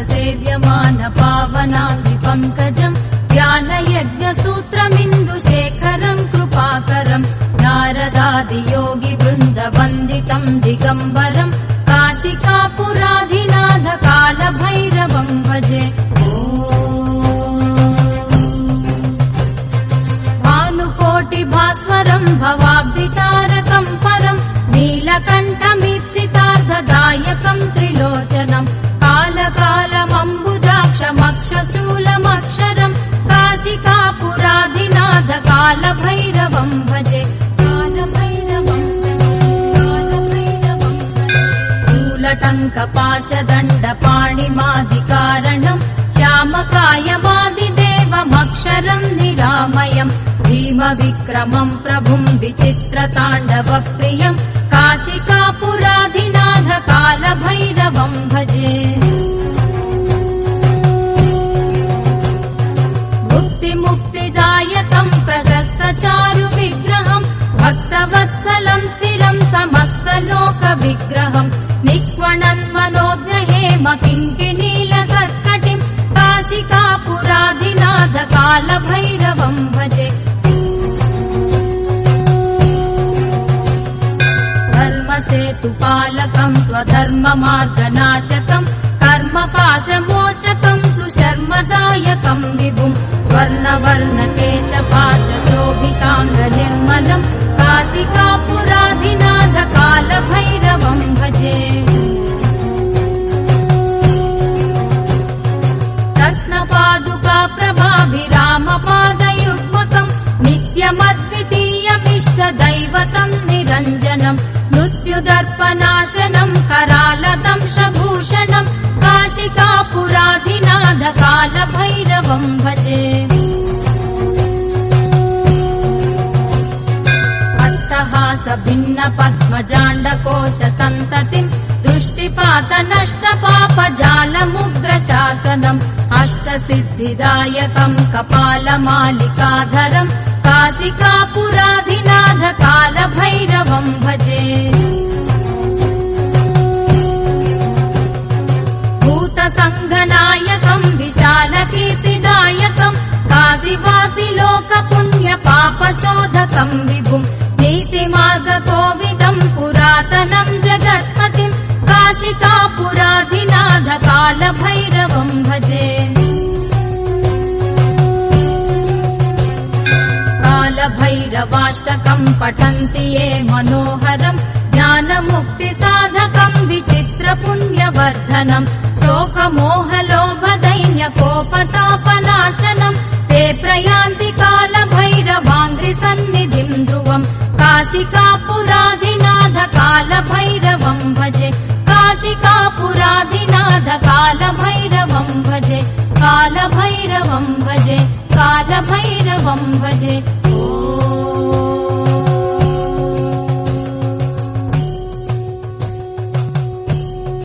सेव्यमान पावनाग्नि पङ्कजम् ज्ञानयज्ञसूत्रमिन्दुशेखरम् कृपाकरम् नारदादियोगि वृन्दवन्दितम् दिगम्बरम् काशिकापुराधिनाथ कालभैरवम् भजे। भानुकोटिभास्वरम् भवाब्धितारकम् परम् नीलकण्ठमीप्सितार्थदायकम् त्रिलोचनम् कालकालमम्बुजाक्षमक्षशूलमक्षरम् काशिकापुराधिनाथ कालभैरवम् भजे। शूलटङ्कपाशदण्डपाणिमादिकारणम् श्यामकायमादिदेवमक्षरम् निरामयम् भीमविक्रमम् प्रभुम् विचित्रताण्डवप्रियम् काशिकापुराधिनाथ कालभैरवम् भजे। मुक्तिदायकम् प्रशस्तचारुविग्रहम् भक्तवत्सलम् स्थिरम् समस्तलोकविग्रहम् निक्वणन्मनोज्ञहेम किङ्किणीलसत्कटिम् काशिकापुराधिनाथ कालभैरवम् भजे। धर्मसेतुपालकम् त्वधर्ममार्गनाशकम् कर्मपाशमोचकम् सुशर्मदायकम् विभुम् स्वर्णवर्णकेशपाशशोभिताङ्गनिर्मलम् काशिकापुराधिनाथ कालभैरवम् भजे। रत्नपादुका प्रभाभिरामपादयुग्मकम् नित्यमद्वितीयमिष्टदैवतम् निरञ्जनम् मृत्युदर्पनाशनम् करालदंशभूषणम् काशिकापुराधिनाथ कालभैरवम् भजे। अट्टहासभिन्नपद्मजाण्डकोशसन्ततिम् दृष्टिपातनष्टपापजालमुग्रशासनम् अष्टसिद्धिदायकम् कपालमालिकाधरम् काशिकापुराधिनाथ कालभैरवम् भजे। भूतसङ्घनायकम् विशालकीर्तिदायकम् काशीवासि लोकपुण्यपापशोधकम् विभुम् नीतिमार्गकोविदम् पुरातनम् जगत्पतिम् काशिकापुराधिनाथ कालभैरवम् भजे। कालभैरवाष्टकम् पठन्ति ये मनोहरम् ज्ञानमुक्तिसाधकम् विचित्रपुण्यवर्धनम् शोकमोहलोभदैन्यकोपतापनाशनम् ते प्रयान्ति कालभैरवाङ्घ्रिसन्निधिम् ध्रुवम् काशिकापुराधिनाथ कालभैरवम् भजे। काशिकापुराधिनाथ कालभैरवम् भजे। कालभैरवम् भजे। कालभैरवम् भजे। ओ